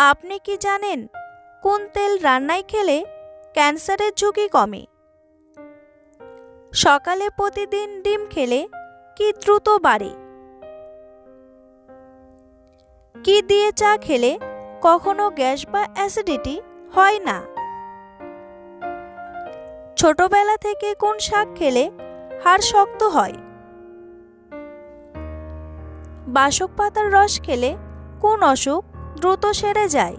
আপনি কি জানেন কোন তেল রান্নায় খেলে ক্যান্সারের ঝুঁকি কমে? সকালে প্রতিদিন ডিম খেলে কি দ্রুত বাড়ে? কি দিয়ে চা খেলে কখনো গ্যাস বা অ্যাসিডিটি হয় না? ছোটবেলা থেকে কোন শাক খেলে হাড় শক্ত হয়? বাসক পাতার রস খেলে কোন অসুখ দ্রুত সেরে যায়?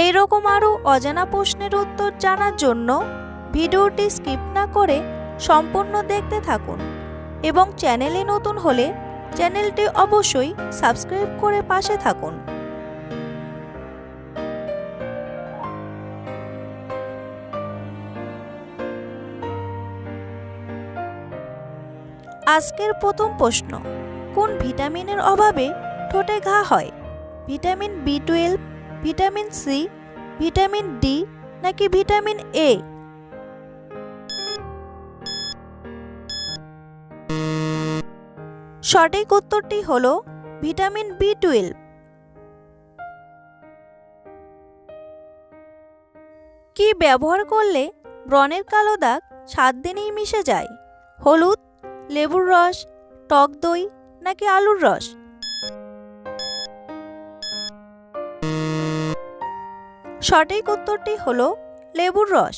এই রকম আরও অজানা প্রশ্নের উত্তর জানার জন্য ভিডিওটি স্কিপ না করে সম্পূর্ণ দেখতে থাকুন এবং চ্যানেলে নতুন হলে চ্যানেলটি অবশ্যই সাবস্ক্রাইব করে পাশে থাকুন। আজকের প্রথম প্রশ্ন, কোন ভিটামিনের অভাবে ঠোঁটে ঘা হয়? ভিটামিন বি12, ভিটামিন সি, ভিটামিন ডি নাকি ভিটামিন এ? সঠিক উত্তরটি হলো ভিটামিন বি12। কি ব্যবহার করলে ব্রণের কালো দাগ 7 দিনেই মিশে যায়? হলুদ, লেবুর রস, টক দই নাকি আলুর রস? সঠিক উত্তরটি হলো লেবুর রস।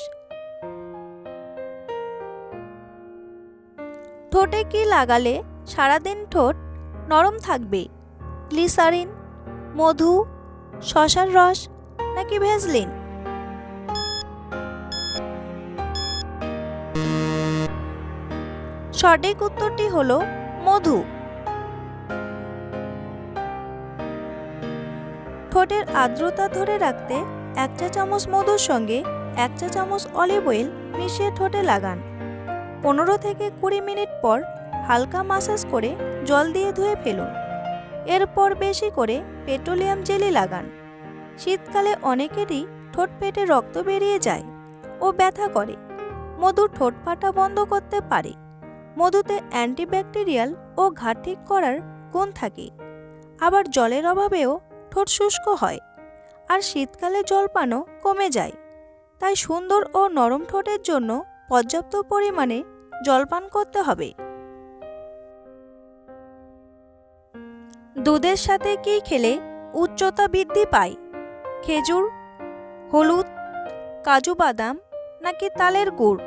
ঠোঁটে কি লাগালে সারাদিন ঠোঁট নরম থাকবে? গ্লিসারিন, মধু, শসার রস নাকি ভ্যাসলিন? সঠিক উত্তরটি হলো মধু। ঠোঁটের আর্দ্রতা ধরে রাখতে 1 চা চামচ মধুর সঙ্গে 1 চা চামচ অলিভ অয়েল মিশিয়ে ঠোঁটে লাগান। 15 থেকে 20 মিনিট পর হালকা মাসাজ করে জল দিয়ে ধুয়ে ফেলুন। এরপর বেশি করে পেট্রোলিয়াম জেলি লাগান। শীতকালে অনেকেরই ঠোঁট ফেটে রক্ত বেরিয়ে যায় ও ব্যথা করে। মধু ঠোঁট ফাটা বন্ধ করতে পারে। মধুতে অ্যান্টিব্যাকটেরিয়াল ও ঘা ঠিক করার গুণ থাকে। আবার জলের অভাবেও ঠোঁট শুষ্ক হয় আর শীতকালে জলপানও কমে যায়। তাই সুন্দর ও নরম ঠোঁটের জন্য পর্যাপ্ত পরিমাণে জলপান করতে হবে। দুধের সাথে কি খেলে উচ্চতা বৃদ্ধি পায়? খেজুর, হলুদ, কাজু বাদাম নাকি তালের গুড়?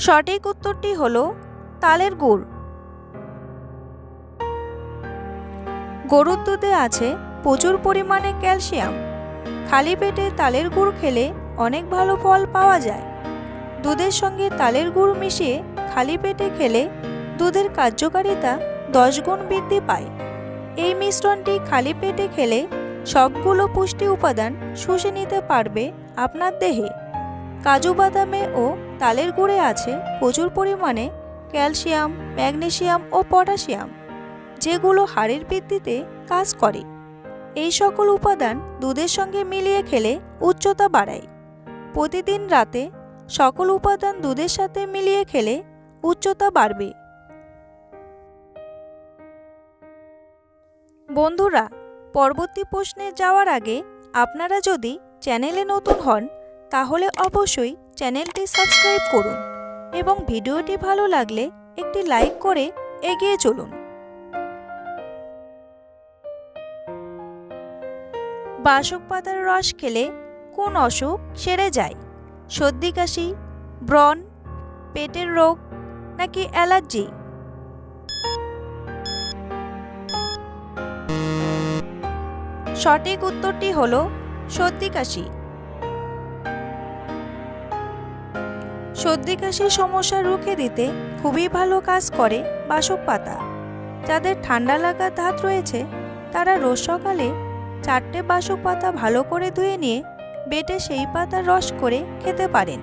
সঠিক উত্তরটি হলো তালের গুড়। গরুর দুধে আছে প্রচুর পরিমাণে ক্যালসিয়াম। খালি পেটে তালের গুড় খেলে অনেক ভালো ফল পাওয়া যায়। দুধের সঙ্গে তালের গুড় মিশিয়ে খালি পেটে খেলে দুধের কার্যকারিতা 10 গুণ বৃদ্ধি পায়। এই মিশ্রণটি খালি পেটে খেলে সবগুলো পুষ্টি উপাদান শুষে নিতে পারবে আপনার দেহে। কাজু বাদামে ও তালের গুড়ে আছে প্রচুর পরিমাণে ক্যালসিয়াম, ম্যাগনেসিয়াম ও পটাশিয়াম, যেগুলো হাড়ের বৃদ্ধিতে কাজ করে। এই সকল উপাদান দুধের সঙ্গে মিলিয়ে খেলে উচ্চতা বাড়ায়। প্রতিদিন রাতে সকল উপাদান দুধের সাথে মিলিয়ে খেলে উচ্চতা বাড়বে। বন্ধুরা, পরবর্তী প্রশ্নে যাওয়ার আগে আপনারা যদি চ্যানেলে নতুন হন তাহলে অবশ্যই চ্যানেলটি সাবস্ক্রাইব করুন এবং ভিডিওটি ভালো লাগলে একটি লাইক করে এগিয়ে চলুন। বাসক পাতার রস খেলে কোন অসুখ সেরে যায়? সর্দি কাশি, ব্রণ, পেটের রোগ নাকি অ্যালার্জি? সঠিক উত্তরটি হলো সর্দি কাশি। সর্দি কাশির সমস্যা রুখে দিতে খুবই ভালো কাজ করে বাসক পাতা। যাদের ঠান্ডা লাগার ধাত রয়েছে তারা রোজ সকালে 4টে বাসক পাতা ভালো করে ধুয়ে নিয়ে বেটে সেই পাতার রস করে খেতে পারেন।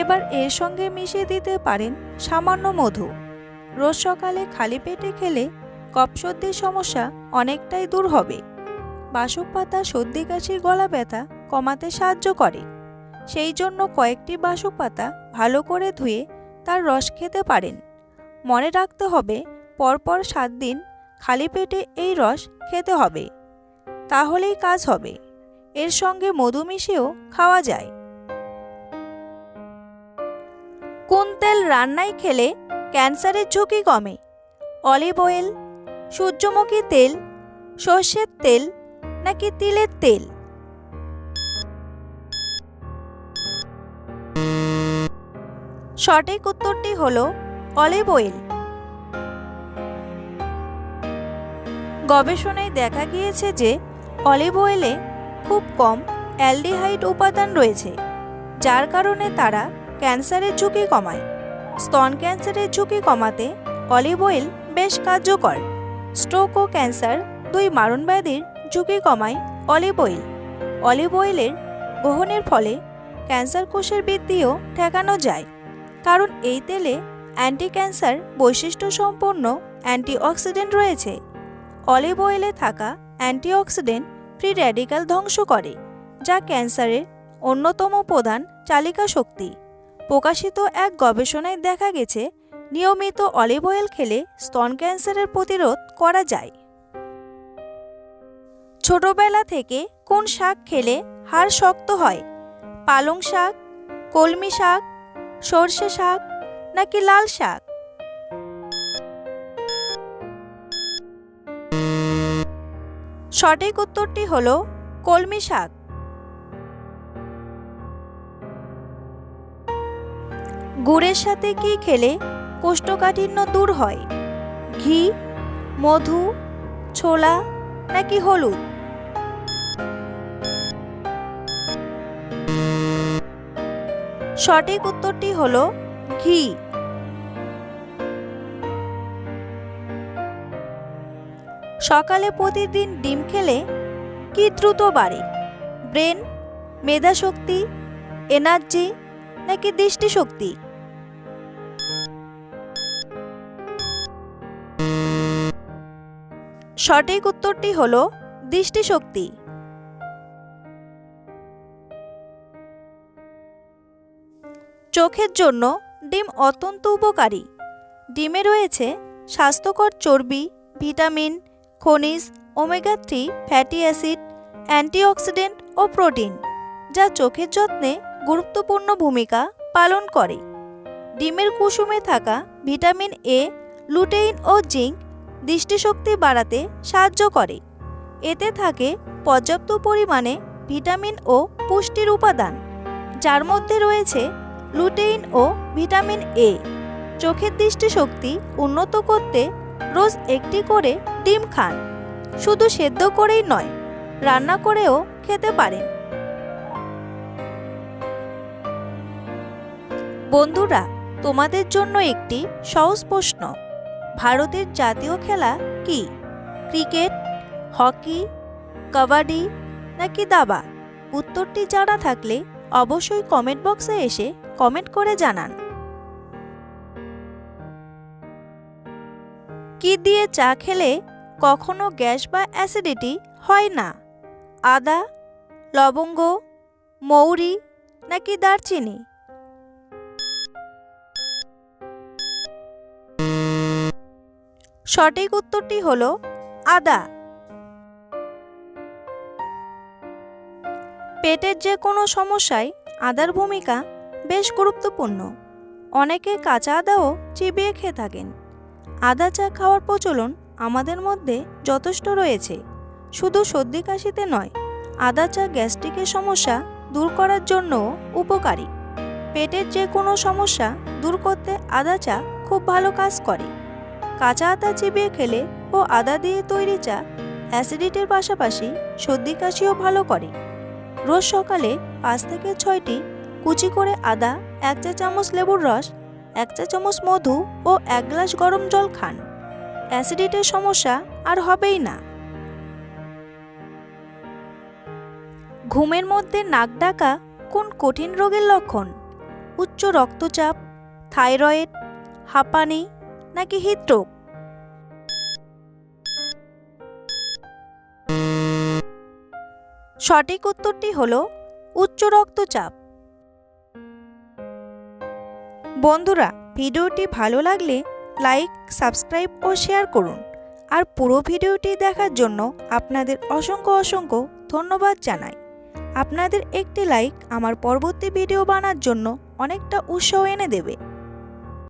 এবার এর সঙ্গে মিশিয়ে দিতে পারেন সামান্য মধু। রোজ সকালে খালি পেটে খেলে কফ সর্দির সমস্যা অনেকটাই দূর হবে। বাসক পাতা সর্দি কাশি, গলা ব্যথা কমাতে সাহায্য করে। সেই জন্য কয়েকটি বাসক পাতা ভালো করে ধুয়ে তার রস খেতে পারেন। মনে রাখতে হবে পরপর 7 দিন খালি পেটে এই রস খেতে হবে, তাহলেই কাজ হবে। এর সঙ্গে মধু মিশিয়েও খাওয়া যায়। কোন তেল রান্নায় খেলে ক্যান্সারের ঝুঁকি কমে? অলিভ অয়েল, সূর্যমুখী তেল, সর্ষের তেল নাকি তিলের তেল? সঠিক উত্তরটি হলো অলিভ অয়েল। গবেষণায় দেখা গিয়েছে যে অলিভ অয়েলে খুব কম অ্যালডিহাইড উপাদান রয়েছে, যার কারণে তারা ক্যান্সারের ঝুঁকি কমায়। স্তন ক্যান্সারের ঝুঁকি কমাতে অলিভ অয়েল বেশ কার্যকর। স্ট্রোক ও ক্যান্সার দুই মারণ ব্যাধির ঝুঁকি কমায় অলিভ অয়েল। অলিভ অয়েলের গ্রহণের ফলে ক্যান্সার কোষের বৃদ্ধিও ঠেকানো যায়, কারণ এই তেলে অ্যান্টি ক্যান্সার বৈশিষ্ট্য সম্পন্ন অ্যান্টিঅক্সিডেন্ট রয়েছে। অলিভ অয়েলে থাকা অ্যান্টিঅক্সিডেন্ট ফ্রি র্যাডিক্যাল ধ্বংস করে, যা ক্যান্সারের অন্যতম প্রধান চালিকা শক্তি। প্রকাশিত এক গবেষণায় দেখা গেছে নিয়মিত অলিভ অয়েল খেলে স্তন ক্যান্সারের প্রতিরোধ করা যায়। ছোটবেলা থেকে কোন শাক খেলে হাড় শক্ত হয়? পালং শাক, কলমি শাক, সর্ষে শাক নাকি লাল শাক? সঠিক উত্তরটি হলো কলমি শাক। গুড়ের সাথে কি খেলে কোষ্ঠকাঠিন্য দূর হয়? ঘি, মধু, ছোলা নাকি হলুদ? সঠিক উত্তরটি হলো ঘি। সকালে প্রতিদিন ডিম খেলে কি দ্রুত বাড়ে? ব্রেন, মেধাশক্তি, এনার্জি নাকি দৃষ্টিশক্তি? সঠিক উত্তরটি হলো দৃষ্টিশক্তি। চোখের জন্য ডিম অত্যন্ত উপকারী। ডিমে রয়েছে স্বাস্থ্যকর চর্বি, ভিটামিন, খনিজ, ওমেগা 3 ফ্যাটি অ্যাসিড, অ্যান্টিঅক্সিডেন্ট ও প্রোটিন, যা চোখের যত্নে গুরুত্বপূর্ণ ভূমিকা পালন করে। ডিমের কুসুমে থাকা ভিটামিন এ, লুটেইন ও জিঙ্ক দৃষ্টিশক্তি বাড়াতে সাহায্য করে। এতে থাকে পর্যাপ্ত পরিমাণে ভিটামিন ও পুষ্টির উপাদান, যার মধ্যে রয়েছে লুটেইন ও ভিটামিন এ। চোখের দৃষ্টিশক্তি উন্নত করতে রোজ একটি করে ডিম খান। শুধু সেদ্ধ করেই নয়, রান্না করেও খেতে পারেন। বন্ধুরা, তোমাদের জন্য একটি সহজ প্রশ্ন। ভারতের জাতীয় খেলা কি? ক্রিকেট, হকি, কাবাডি নাকি দাবা? উত্তরটি জানা থাকলে অবশ্যই কমেন্ট বক্সে এসে কমেন্ট করে জানান। কি দিয়ে চা খেলে কখনো গ্যাস বা অ্যাসিডিটি হয় না? আদা, লবঙ্গ, মৌরি নাকি দারচিনি? সঠিক উত্তরটি হলো আদা। পেটের যে কোনো সমস্যায় আদার ভূমিকা বেশ গুরুত্বপূর্ণ। অনেকে কাঁচা আদাও চিবিয়ে খেয়ে থাকেন। আদা চা খাওয়ার প্রচলন আমাদের মধ্যে যথেষ্ট রয়েছে। শুধু সর্দি কাশিতে নয়, আদা চা গ্যাস্ট্রিকের সমস্যা দূর করার জন্যও উপকারী। পেটের যে কোনো সমস্যা দূর করতে আদা চা খুব ভালো কাজ করে। কাঁচা আদা চিবিয়ে খেলে ও আদা দিয়ে তৈরি চা অ্যাসিডিটির পাশাপাশি সর্দি কাশিও ভালো করে। রোজ সকালে 5 থেকে 6টি কুচি করে আদা, 1 চা চামচ লেবুর রস, 1 চা চামচ মধু ও 1 গ্লাস গরম জল খান। অ্যাসিডিটির সমস্যা আর হবেই না। ঘুমের মধ্যে নাক ডাকা কোন কঠিন রোগের লক্ষণ? উচ্চ রক্তচাপ, থাইরয়েড, হাঁপানি নাকি হৃদরোগ? সঠিক উত্তরটি হলো উচ্চ রক্তচাপ। বন্ধুরা, ভিডিওটি ভালো লাগলে লাইক, সাবস্ক্রাইব ও শেয়ার করুন। আর পুরো ভিডিওটি দেখার জন্য আপনাদের অসংখ্য অসংখ্য ধন্যবাদ জানাই। আপনাদের একটি লাইক আমার পরবর্তী ভিডিও বানার জন্য অনেকটা উৎসাহ এনে দেবে।